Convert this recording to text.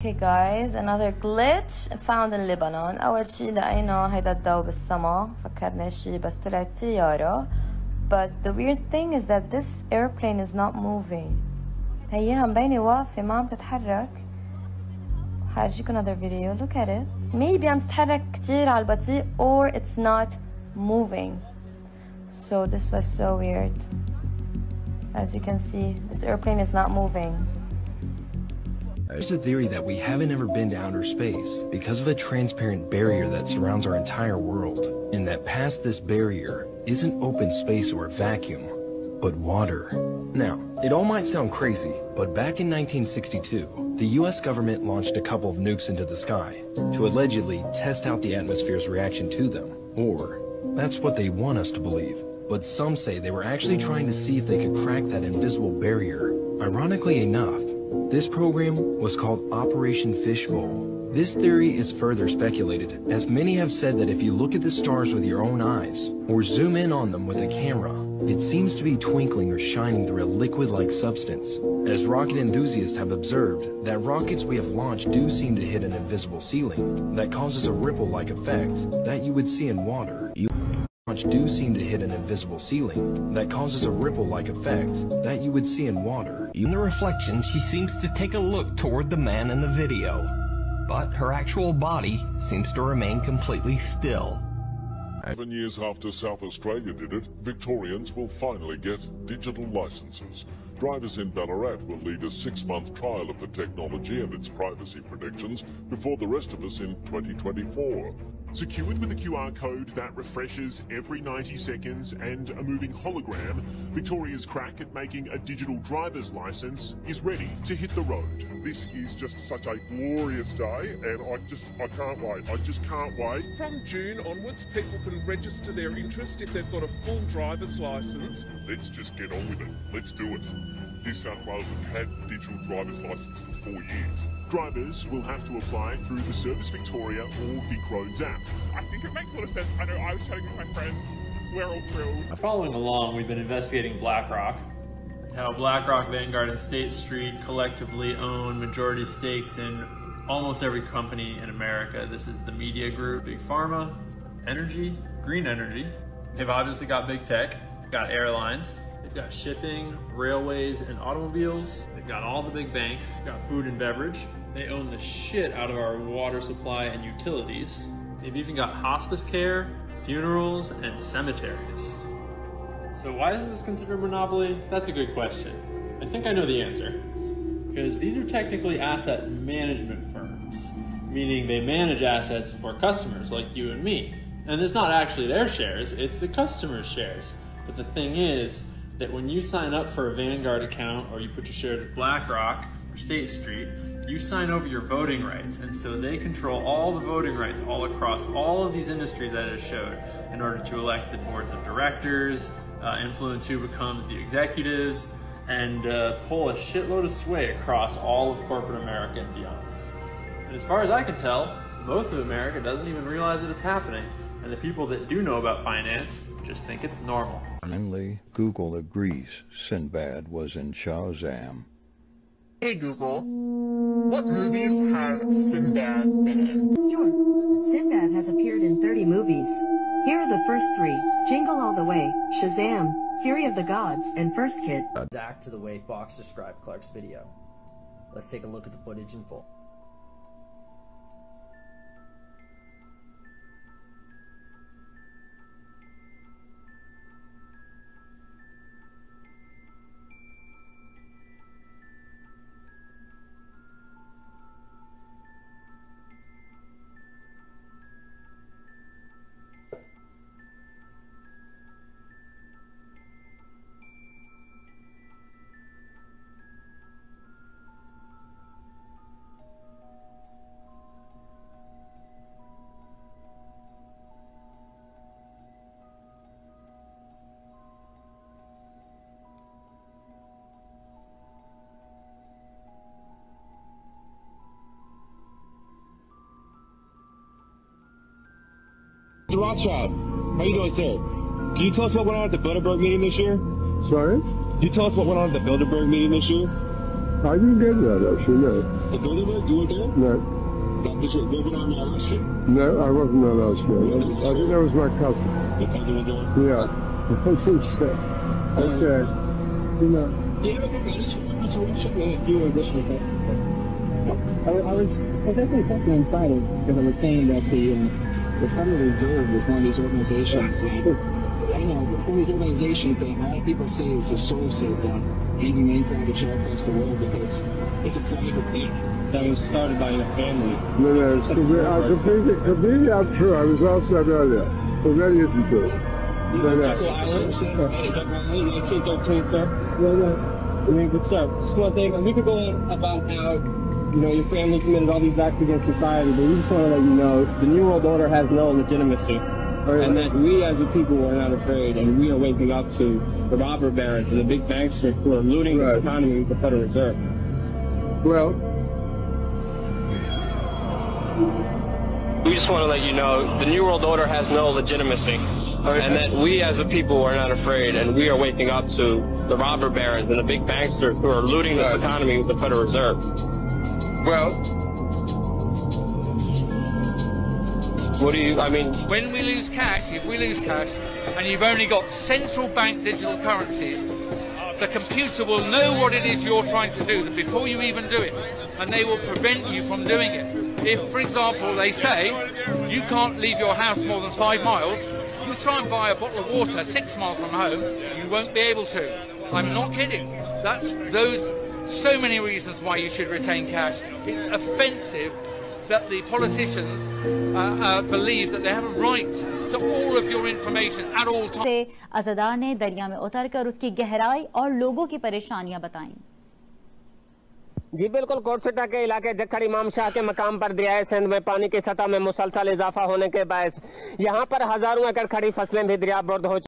Okay guys, another glitch found in Lebanon. أول شي لقينا هيدا الضوء بالسما، فكرنا شي بس طلعت طيارة. But the weird thing is that this airplane is not moving. هيها مبينة واقفة ما عم تتحرك. حارجيكم another video. Look at it. Maybe عم تتحرك كتير على البطيء or it's not moving. So this was so weird. As you can see, this airplane is not moving. There's a theory that we haven't ever been to outer space because of a transparent barrier that surrounds our entire world, and that past this barrier isn't open space or a vacuum, but water. Now, it all might sound crazy, but back in 1962, the US government launched a couple of nukes into the sky to allegedly test out the atmosphere's reaction to them, or that's what they want us to believe. But some say they were actually trying to see if they could crack that invisible barrier. Ironically enough, this program was called Operation Fishbowl. This theory is further speculated, as many have said that if you look at the stars with your own eyes, or zoom in on them with a camera, it seems to be twinkling or shining through a liquid-like substance. As rocket enthusiasts have observed, that rockets we have launched do seem to hit an invisible ceiling that causes a ripple-like effect that you would see in water. Do seem to hit an invisible ceiling that causes a ripple-like effect that you would see in water. In the reflection, she seems to take a look toward the man in the video, but her actual body seems to remain completely still. 7 years after South Australia did it, Victorians will finally get digital licences. Drivers in Ballarat will lead a 6-month trial of the technology and its privacy protections before the rest of us in 2024. Secured with a QR code that refreshes every 90 seconds and a moving hologram, Victoria's crack at making a digital driver's licence is ready to hit the road. This is just such a glorious day, and I can't wait. I just can't wait. From June onwards, people can register their interest if they've got a full driver's licence. Let's just get on with it. Let's do it. New South Wales have had digital driver's licence for 4 years. Drivers will have to apply through the Service Victoria or VicRoads app. I think it makes a lot of sense. I know I was chatting with my friends. We're all thrilled. Following along, we've been investigating BlackRock. How BlackRock, Vanguard, and State Street collectively own majority stakes in almost every company in America. This is the media group, Big Pharma, energy, green energy. They've obviously got big tech, got airlines. They've got shipping, railways, and automobiles. They've got all the big banks, got food and beverage. They own the shit out of our water supply and utilities. They've even got hospice care, funerals, and cemeteries. So why isn't this considered a monopoly? That's a good question. I think I know the answer. Because these are technically asset management firms, meaning they manage assets for customers like you and me. And it's not actually their shares, it's the customer's shares. But the thing is, that when you sign up for a Vanguard account or you put your shares with BlackRock or State Street, you sign over your voting rights. And so they control all the voting rights all across all of these industries that I just showed in order to elect the boards of directors, influence who becomes the executives, and pull a shitload of sway across all of corporate America and beyond. And as far as I can tell, most of America doesn't even realize that it's happening. And the people that do know about finance just think it's normal. Finally, Google agrees Sinbad was in Shazam. Hey Google, what movies have Sinbad been in? Sure. Sinbad has appeared in 30 movies. Here are the first 3. Jingle All the Way, Shazam, Fury of the Gods, and First Kid. Exact to the way Fox described Clark's video. Let's take a look at the footage in full. Rothschild, how you doing, sir? Can you tell us what went on at the Bilderberg meeting this year? Sorry? Can you tell us what went on at the Bilderberg meeting this year? I didn't get that, actually, no. The building, you were there? No. Did you live on the last year? No, I wasn't there last year. I think that was my cousin. Your cousin was there? Yeah. I think so. Okay. You know. Do you have a good medicine? So we should have a few additional things. I was definitely talking inside it because I was saying that the Federal Reserve is one of these organizations that, I don't know, it's one of these organizations that a lot of people say is the source of aiding manufacture across the world because it's a private bank. That was started by your family. No, it's completely untrue. I was asked that earlier. It really isn't true. That's what I was saying. 1913, sir. I mean, good stuff. Just one thing, we could go on about how, you know, your family committed all these acts against society, but we just want to let you know the New World Order has no legitimacy. And that we as a people are not afraid, and we are waking up to the robber barons and the big banksters who are looting this economy with the Federal Reserve. Well, we just want to let you know the New World Order has no legitimacy. And that we as a people are not afraid, and we are waking up to the robber barons and the big banksters who are looting this economy with the Federal Reserve. Well, what do you, I mean... When we lose cash, if we lose cash, and you've only got central bank digital currencies, the computer will know what it is you're trying to do before you even do it, and they will prevent you from doing it. If, for example, they say you can't leave your house more than 5 miles, you try and buy a bottle of water 6 miles from home, you won't be able to. I'm not kidding. That's so many reasons why you should retain cash. It's offensive that the politicians believe that they have a right to all of your information at all times. अज़दार ने दरिया में उतरकर उसकी गहराई और लोगों की परेशानियां बताईं। जी बिल्कुल, कोटसटा के इलाके जखड़ इमाम शाह के मकाम पर दरियाए सिंध में पानी की सतह में मुसलसल इजाफा होने के बायस यहाँ पर हजारों एकड़ खड़ी फसलें भी दरियाबुर्द हो